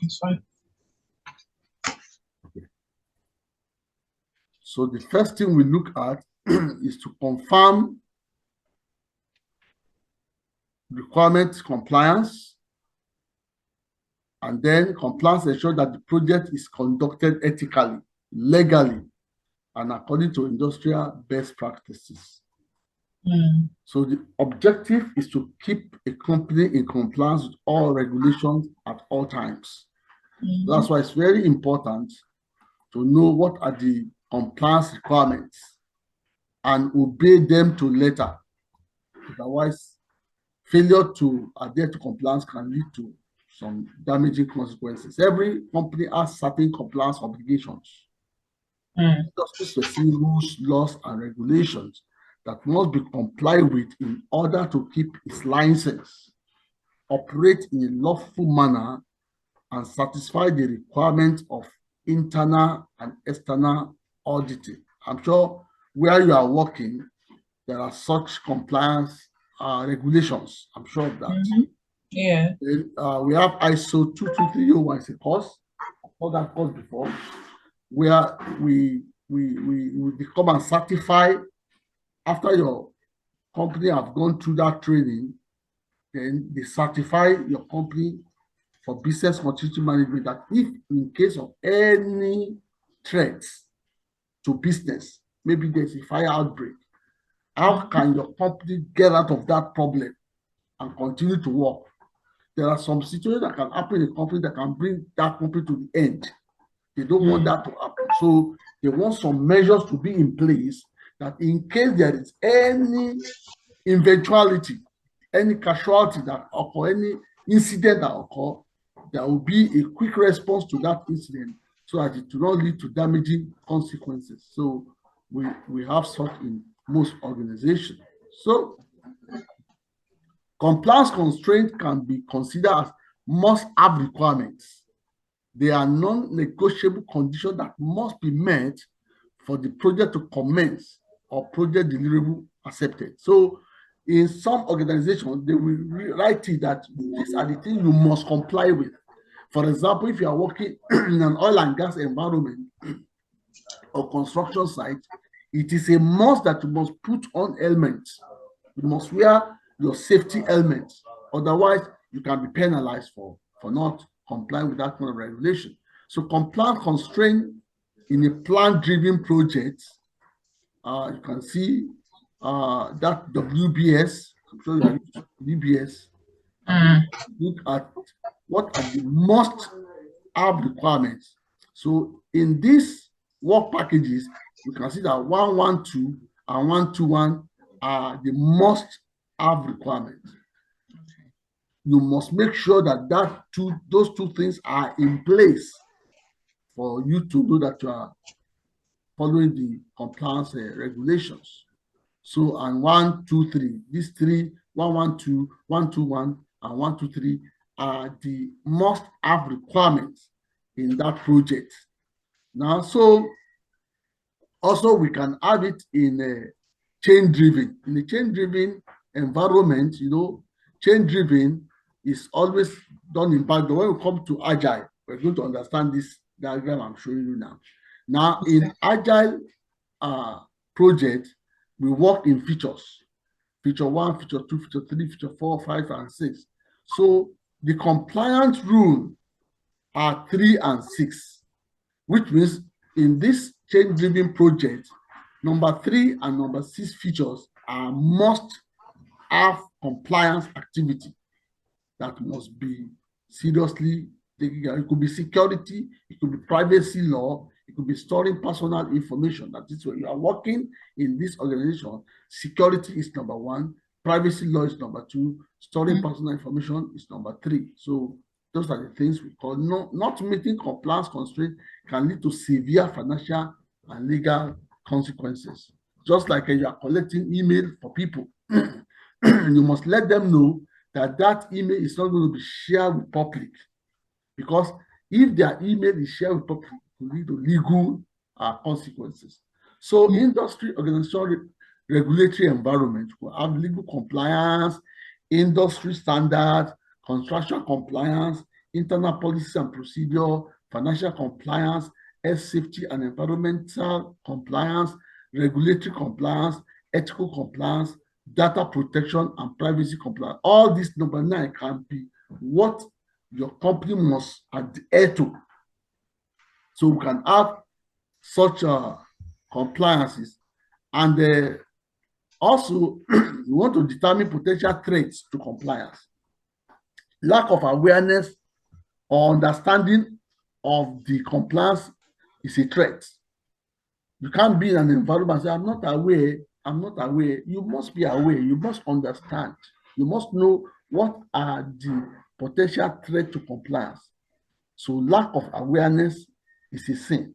It's fine. Okay. So the first thing we look at is to confirm requirement compliance, and then compliance ensures that the project is conducted ethically, legally, and according to industrial best practices. So the objective is to keep a company in compliance with all regulations at all times. That's why it's very important to know what are the compliance requirements and obey them to letter. Otherwise, failure to adhere to compliance can lead to some damaging consequences. Every company has certain compliance obligations, industry-specific rules, laws, and regulations that must be complied with in order to keep its license, operate in a lawful manner, and satisfy the requirements of internal and external auditing. I'm sure where you are working, there are such compliance regulations. I'm sure of that. Yeah. We have ISO 22301 as a course. I've taught that course before, where we become and certify after your company have gone through that training. Then they certify your company for business continuity management that if in case of any threats to business, maybe there's a fire outbreak, how can your company get out of that problem and continue to work? There are some situations that can happen in a company that can bring that company to the end. They don't want that to happen. So they want some measures to be in place that in case there is any eventuality, any casualty that occur, any incident that occur, there will be a quick response to that incident so that it will not lead to damaging consequences. So we have such in most organizations. So compliance constraints can be considered as must-have requirements. They are non-negotiable conditions that must be met for the project to commence or project deliverable accepted. So in some organizations, they will write it that these are the things you must comply with. For example, if you are working in an oil and gas environment or construction site, it is a must that you must put on helmets. You must wear your safety helmets. Otherwise, you can be penalized for not complying with that kind of regulation. So compliance constraint in a plan-driven project, you can see that WBS, I'm sure you are used to WBS. Look at what are the must-have requirements. So in these work packages, you can see that 112 and 121 are the must-have requirements. You must make sure that those two things are in place for you to know that you are following the compliance regulations. So, and 1, 2, 3, these three, 112, 121, and 123 are the must-have requirements in that project. Now, so also we can have it in a chain-driven. In a chain-driven environment, chain-driven is always done in background. When we come to agile, we're going to understand this diagram I'm showing you now. Now, in agile project, we work in features. Feature 1, feature 2, feature 3, feature 4, 5, and 6. So the compliance rule are 3 and 6, which means in this chain-driven project, number 3 and number 6 features are must-have compliance activity that must be seriously taken care of. It could be security, it could be privacy law, it could be storing personal information. That is when you are working in this organization, security is number 1, privacy law is number 2, storing personal information is number 3. So those are the things we call not meeting compliance constraints can lead to severe financial and legal consequences. Just like you are collecting email for people, you must let them know that that email is not going to be shared with public, because if their email is shared with public, it will lead to legal consequences. So industry, organization, regulatory environment will have legal compliance, industry standards, construction compliance, internal policies and procedure, financial compliance, health safety and environmental compliance, regulatory compliance, ethical compliance, data protection and privacy compliance. All this number 9 can be what your company must adhere to. So we can have such compliances. And also, we want to determine potential threats to compliance. Lack of awareness or understanding of the compliance is a threat. You can't be in an environment and say, I'm not aware. You must be aware. You must understand. You must know what are the potential threats to compliance. So lack of awareness is a sin.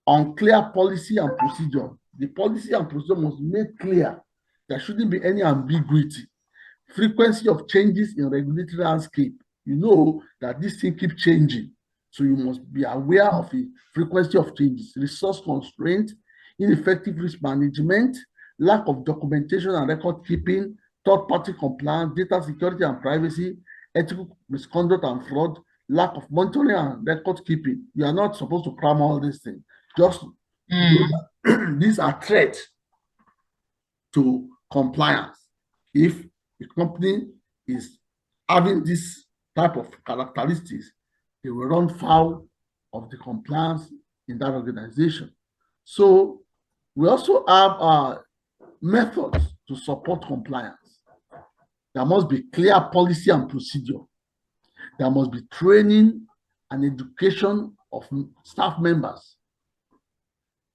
Unclear policy and procedure. The policy and procedure must be made clear. There shouldn't be any ambiguity. Frequency of changes in regulatory landscape. You know that this thing keeps changing. So you must be aware of the frequency of changes. Resource constraint, ineffective risk management, lack of documentation and record keeping, third-party compliance, data security and privacy, ethical misconduct and fraud, lack of monitoring and record keeping. You are not supposed to cram all these things. Just these are threats to compliance. If a company is having this type of characteristics, they will run foul of the compliance in that organization. So we also have methods to support compliance. There must be clear policy and procedure. There must be training and education of staff members.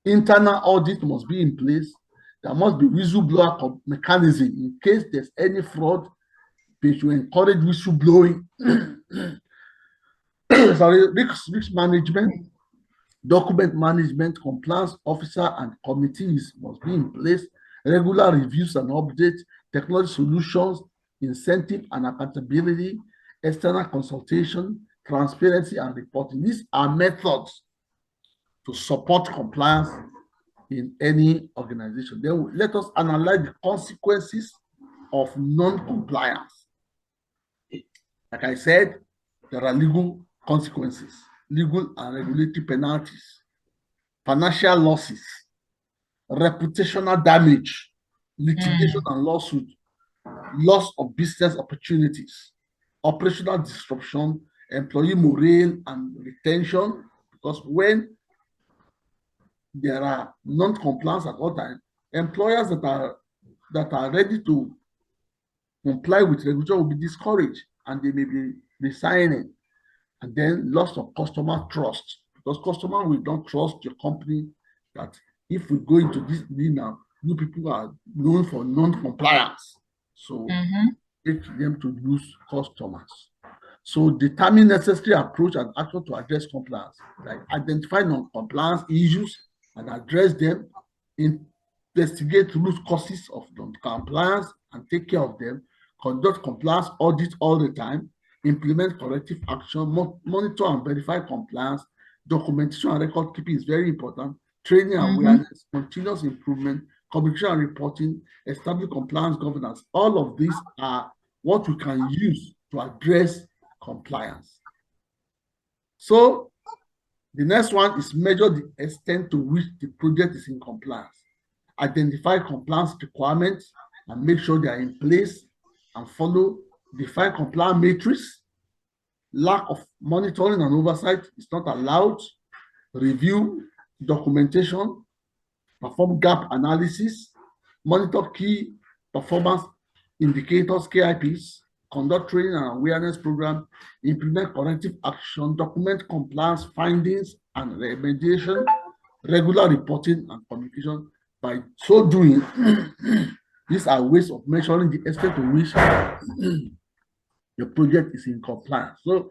Internal audit must be in place. There must be whistleblower mechanism in case there's any fraud. They should encourage whistleblowing. Sorry, risk management, document management, compliance officer and committees must be in place. Regular reviews and updates, technology solutions, incentive and accountability, external consultation, transparency and reporting. These are methods to support compliance in any organization. Then let us analyze the consequences of non-compliance. Like I said, there are legal consequences, legal and regulatory penalties, financial losses, reputational damage, litigation and lawsuit, loss of business opportunities, operational disruption, employee morale and retention, because when there are non-compliance at all times, employers that are ready to comply with regulation will be discouraged and they may be resigning. And then loss of customer trust, because customer will not trust your company that if we go into this now, you people are known for non-compliance. So make them to lose customers. So determine necessary approach and action to address compliance, like identify non-compliance issues and address them, investigate root causes of non-compliance and take care of them, conduct compliance audits all the time, implement corrective action, monitor and verify compliance, documentation and record keeping is very important, training and awareness, continuous improvement, communication and reporting, establish compliance governance. All of these are what we can use to address compliance. So the next one is measure the extent to which the project is in compliance. Identify compliance requirements and make sure they are in place and follow. Define compliance matrix. Lack of monitoring and oversight is not allowed. Review documentation, perform gap analysis, monitor key performance indicators, KIPs, conduct training and awareness program, implement corrective action, document compliance findings and remediation, regular reporting and communication. By so doing, these are ways of measuring the extent to which the project is in compliance. So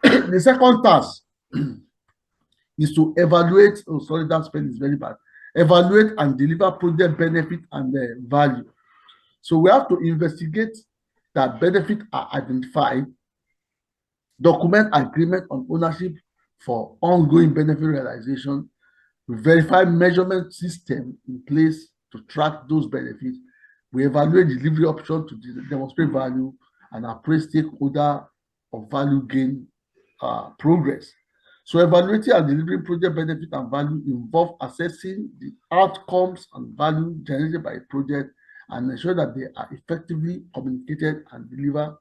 the second task is to evaluate, oh sorry, that spelling is very bad, evaluate and deliver project benefit and value. So we have to investigate that benefits are identified, document agreement on ownership for ongoing benefit realization, we verify measurement system in place to track those benefits, we evaluate delivery option to demonstrate value and appraise stakeholder of value gain progress. So evaluating and delivering project benefit and value involve assessing the outcomes and value generated by a project and ensure that they are effectively communicated and delivered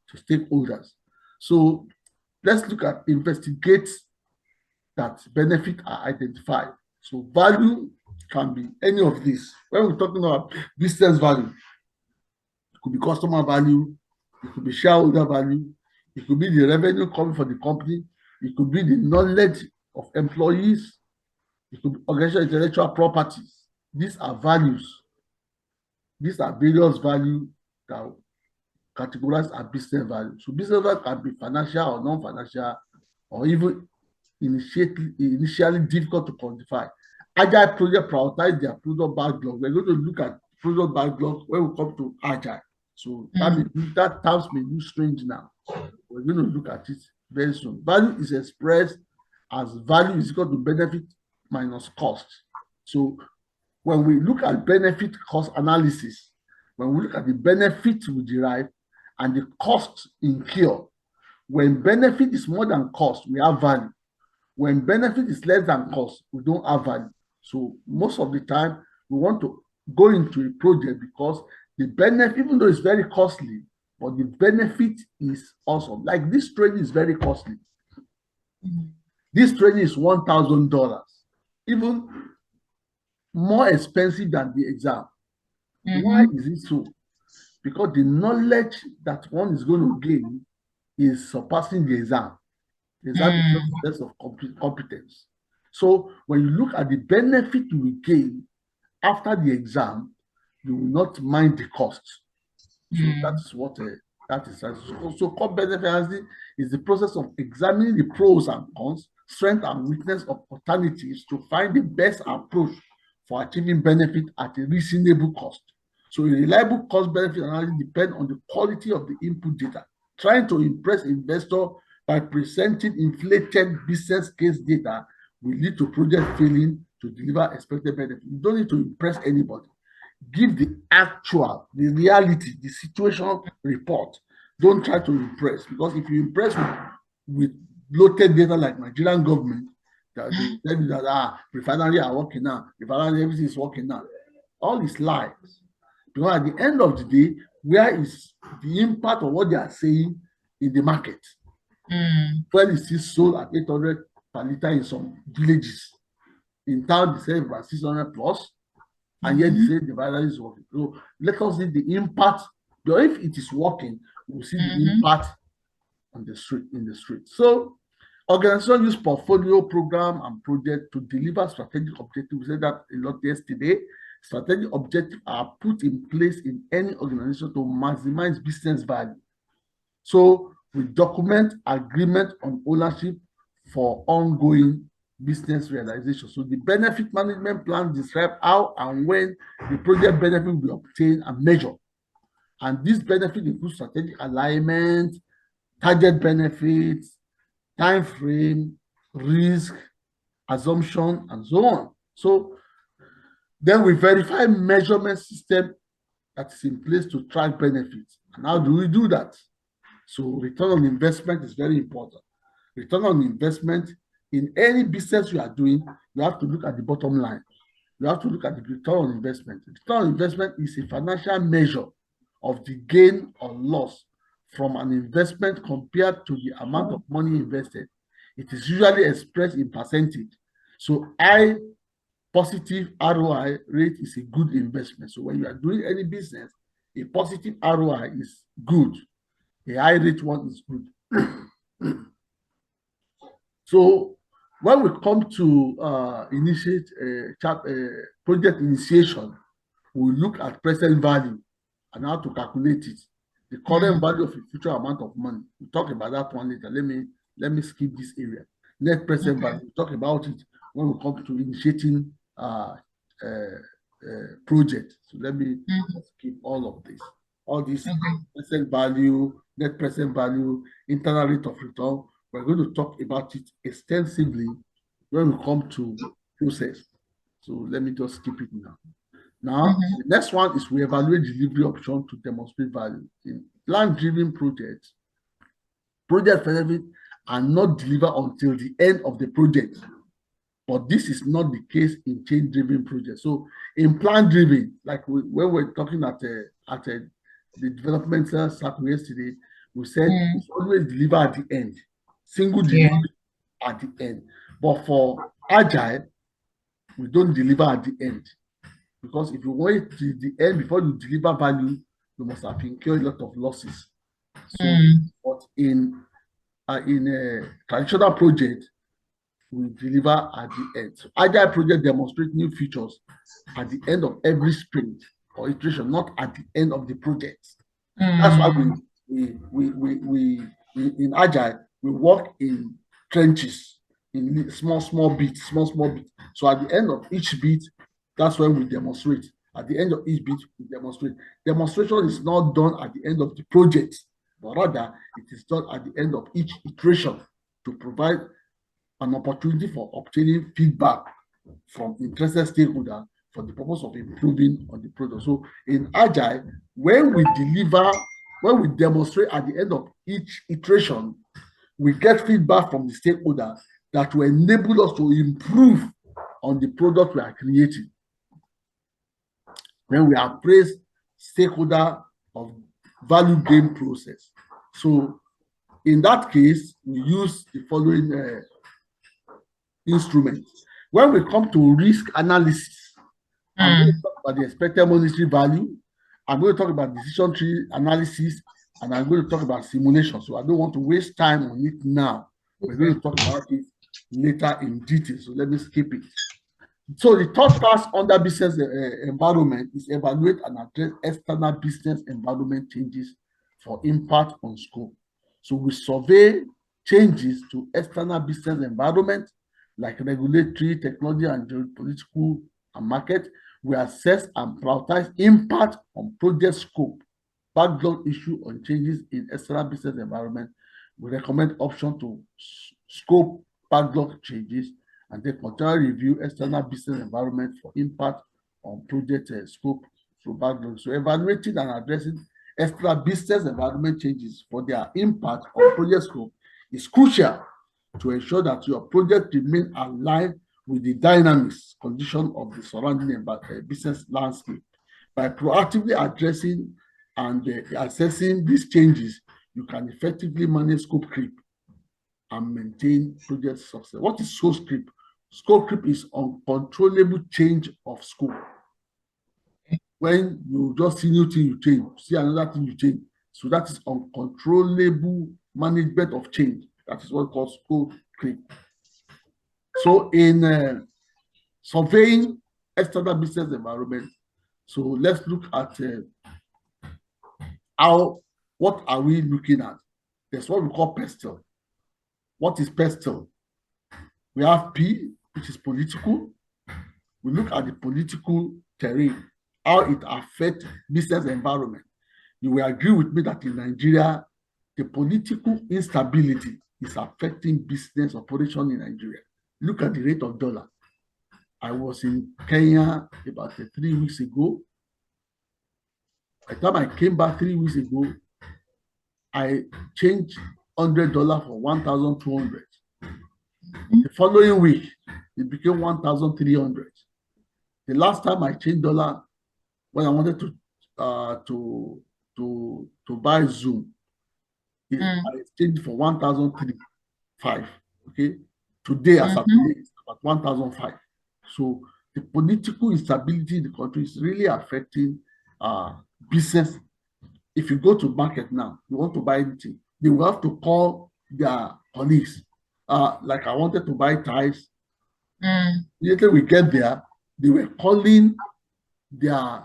to stakeholders. So let's look at investigate that benefit are identified. So value can be any of these. When we're talking about business value, it could be customer value, it could be shareholder value, it could be the revenue coming for the company, it could be the knowledge of employees, it could be organizational intellectual properties. These are values. These are various values that categorized as business value. So business value can be financial or non-financial or even initially difficult to quantify. Agile project prioritize their product backlog. We're going to look at product backlog when we come to agile. So that terms may look strange now. We're going to look at it very soon. Value is expressed as value is equal to benefit minus cost. So when we look at benefit cost analysis, when we look at the benefit we derive and the cost incurred, when benefit is more than cost, we have value. When benefit is less than cost, we don't have value. So most of the time, we want to go into a project because the benefit, even though it's very costly, but the benefit is awesome. Like this training is very costly. This training is $1,000, even more expensive than the exam. Why is it so? Because the knowledge that one is going to gain is surpassing the exam. The exam is just the test of competence. So when you look at the benefit you will gain after the exam, you will not mind the cost. So that is what that is. So cost benefit analysis is the process of examining the pros and cons, strength and weakness of alternatives to find the best approach for achieving benefit at a reasonable cost. So a reliable cost benefit analysis depends on the quality of the input data. Trying to impress investor by presenting inflated business case data will lead to project failing to deliver expected benefit. You don't need to impress anybody. Give the actual, the reality, the situation report. Don't try to impress, because if you impress with bloated data like Nigerian government, that they tell you that refinery are working now, refinery everything is working now. All is lies. Because at the end of the day, where is the impact of what they are saying in the market? Fuel is still sold at 800 per liter in some villages. In town, they say about 600 plus, and yet they say the virus is working. So let us see the impact. But if it is working, we'll see the impact on the street, in the street. So organizations use portfolio, program, and project to deliver strategic objectives. We said that a lot yesterday. Strategic objectives are put in place in any organization to maximize business value. So we document agreement on ownership for ongoing business realization. So the benefit management plan describes how and when the project benefit will be obtained and measured. And this benefit includes strategic alignment, target benefits, time frame, risk, assumption, and so on. So then we verify measurement system that is in place to track benefits. And how do we do that? So return on investment is very important. Return on investment in any business you are doing, you have to look at the bottom line. You have to look at the return on investment. Return on investment is a financial measure of the gain or loss from an investment compared to the amount of money invested. It is usually expressed in percentage. So high positive ROI rate is a good investment. So when you are doing any business, a positive ROI is good. A high rate one is good. So when we come to initiate project initiation, we look at present value and how to calculate it. The current value of a future amount of money. We'll talk about that one later. Let me skip this area. Net present value. We'll talk about it when we come to initiating project. So let me skip all of this. All this present value, net present value, internal rate of return. We're going to talk about it extensively when we come to process. So let me just skip it now. Now, the next one is we evaluate delivery option to demonstrate value. In plan-driven projects, project benefits are not delivered until the end of the project. But this is not the case in change-driven projects. So in plan-driven, like when we're talking at the developmental circle yesterday, we said it's always deliver at the end, single delivery at the end. But for agile, we don't deliver at the end, because if you wait to the end before you deliver value, you must have incurred a lot of losses. So, but in a traditional project, we deliver at the end. So agile project demonstrate new features at the end of every sprint or iteration, not at the end of the project. That's why we in agile we work in trenches, in small bits. So at the end of each bit, that's when we demonstrate. At the end of each bit, we demonstrate. Demonstration is not done at the end of the project, but rather it is done at the end of each iteration to provide an opportunity for obtaining feedback from interested stakeholders for the purpose of improving on the product. So in agile, when we demonstrate at the end of each iteration, we get feedback from the stakeholders that will enable us to improve on the product we are creating. Then we appraise stakeholder of value gain process. So in that case, we use the following instruments. When we come to risk analysis, I'm going to talk about the expected monetary value. I'm going to talk about decision tree analysis, and I'm going to talk about simulation. So I don't want to waste time on it now. We're going to talk about it later in detail. So let me skip it. So the third class under business environment is evaluate and address external business environment changes for impact on scope. So we survey changes to external business environment like regulatory, technology, and geopolitical and market. We assess and prioritize impact on project scope, backlog issue on changes in external business environment. We recommend option to scope backlog changes, and then continually review external business environment for impact on project scope through backlog. So evaluating and addressing external business environment changes for their impact on project scope is crucial to ensure that your project remains aligned with the dynamics condition of the surrounding business landscape. By proactively addressing and assessing these changes, you can effectively manage scope creep and maintain project success. What is scope creep? Scope creep is uncontrollable change of scope. When you just see new thing, you change, see another thing, you change. So that is uncontrollable management of change. That is what called scope creep. So in surveying external business environment, so let's look at what are we looking at? There's what we call pestle. What is pestle? We have P, which is political. We look at the political terrain, how it affects business environment. You will agree with me that in Nigeria, the political instability is affecting business operation in Nigeria. Look at the rate of dollar. I was in Kenya about 3 weeks ago. By the time I came back 3 weeks ago, I changed $100 for 1,200. The following week, it became 1,300. The last time I changed dollar, when I wanted to buy Zoom, I exchanged for 1,005. Okay, today as of today, it's about 1,005. So the political instability in the country is really affecting business. If you go to market now, you want to buy anything, they will have to call their colleagues. Like I wanted to buy ties. Immediately we get there, they were calling their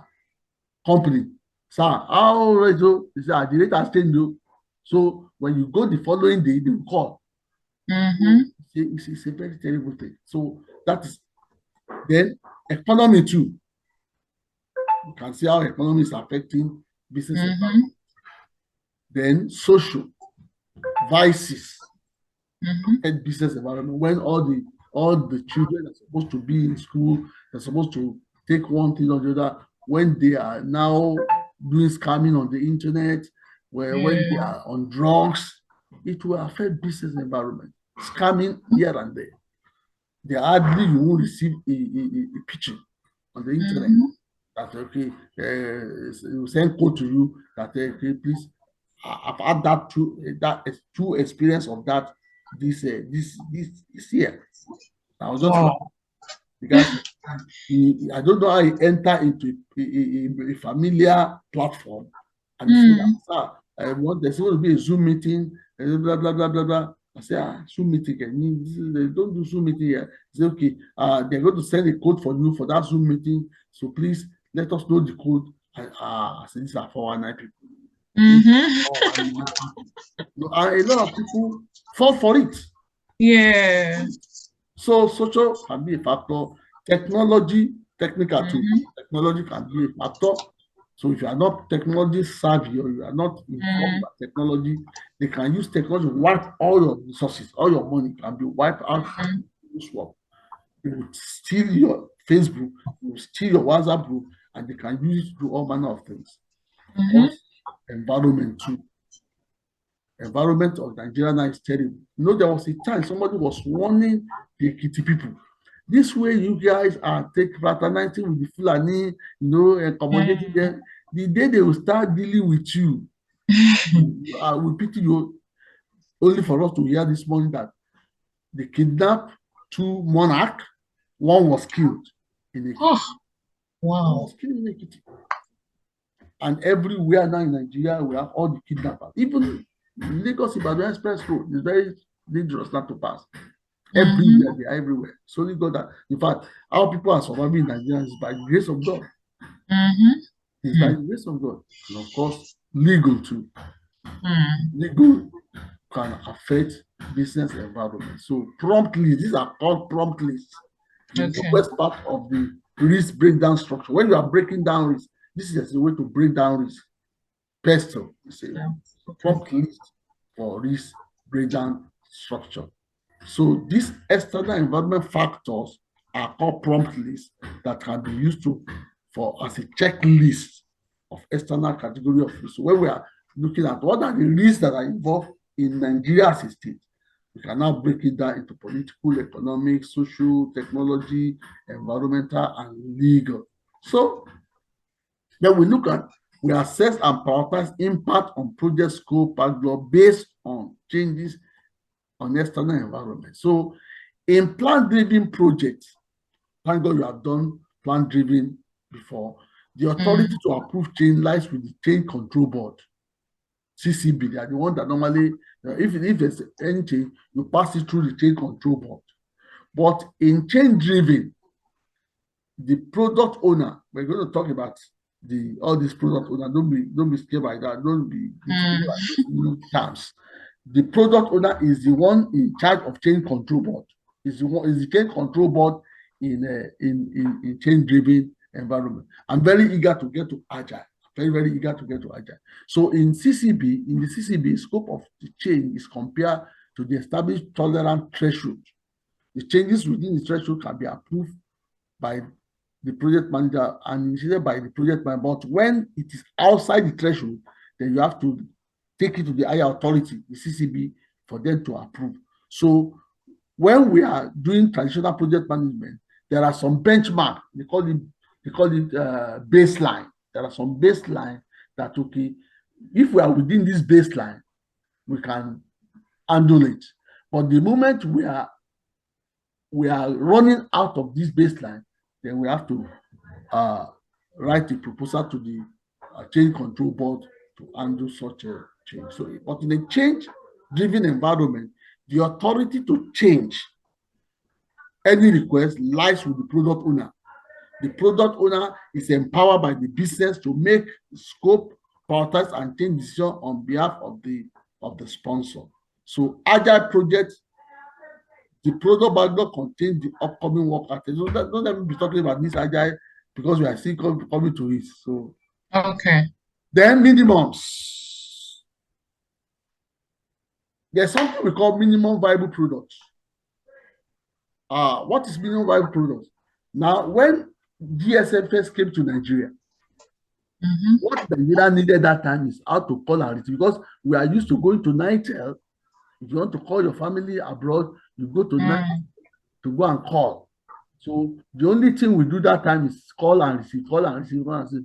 company. Sir, how Rezo? They said, the rate has changed. So when you go the following day, they will call. It's a very terrible thing. So that is then economy too. You can see how economy is affecting business environment. Then social vices and business environment. When all the children are supposed to be in school, they're supposed to take one thing or the other. When they are now doing scamming on the internet, when they are on drugs, it will affect business environment. Scamming here and there. There hardly you will receive a pitching on the internet that okay, will send code to you that okay, please, I've had that true experience of that this year. I was just like, because I don't know how you enter into a familiar platform and say that, sir, there's going to be a Zoom meeting, blah, blah, blah, blah, blah. I say, Zoom meeting, they don't do Zoom meeting here. Say, okay, they're going to send a code for you for that Zoom meeting. So please let us know the code. I say, these are 419 people. A lot of people fall for it. Yeah. So social can be a factor. Technology, technical too. Technology can be a factor. So if you are not technology savvy or you are not informed about technology, they can use technology to wipe all your resources, all your money can be wiped out. They will steal your Facebook, they will steal your WhatsApp group, and they can use it to do all manner of things. Environment too. Environment of Nigeria now is terrible. You know, there was a time somebody was warning the Ekiti people. This way you guys are fraternizing with the Fulani, accommodating them. The day they will start dealing with you, I will pity you. Only for us to hear this morning that they kidnapped 2 monarchs, one was killed in Ekiti. Oh, wow. One was killed in Ekiti. And everywhere now in Nigeria, we have all the kidnappers. Even Lagos Ibadan Express Road is very dangerous not to pass. Everywhere, they are everywhere. So only God that, in fact, our people are surviving in Nigeria is by the grace of God. It's by the grace of God. And of course, legal too. Legal can affect business environment. So prompt lists, these are called prompt lists. The lowest part of the risk breakdown structure. When you are breaking down risk, this is a way to break down risk. PESTEL is a prompt list for risk breakdown structure. So these external environment factors are called prompt lists that can be used as a checklist of external category of risk. So when we are looking at what are the risks that are involved in Nigeria as a state, we can now break it down into political, economic, social, technology, environmental, and legal. So then we assess and prioritize impact on project scope backlog based on changes on external environment. So in plan-driven projects, thank God you have done plan-driven before, the authority to approve change lies with the Change Control Board, CCB. They are the one that normally, if there's any change, you pass it through the Change Control Board. But in change-driven, the product owner, we're going to talk about all these product owners. Don't be scared by that. Don't be scared by those new terms. The product owner is the one in charge of Change Control Board. Is the Change Control Board in change-driven environment. I'm very eager to get to agile. Very, very eager to get to agile. So in the CCB, scope of the change is compared to the established tolerant threshold. The changes within the threshold can be approved by the project manager and initiated by the project manager. But when it is outside the threshold, then you have to take it to the higher authority, the CCB, for them to approve. So when we are doing traditional project management, there are some benchmark. They call it baseline. There are some baseline that, okay, if we are within this baseline, we can handle it. But the moment we are running out of this baseline, then we have to write a proposal to the Change Control Board to handle such a change. So, but in a change-driven environment, the authority to change any request lies with the product owner. The product owner is empowered by the business to make scope, prioritize, and change decision on behalf of the sponsor. So, agile projects, the product backlog contains the upcoming work items. So don't let me be talking about this agile because we are still coming to it. So okay. Then minimums. There's something we call minimum viable products. What is minimum viable products? Now, when GSM first came to Nigeria, what Nigeria needed that time is how to call our it, because we are used to going to Nitel If you want to call your family abroad, you go to night Mm. to go and call. So the only thing we do that time is call and receive, call and receive, call and receive.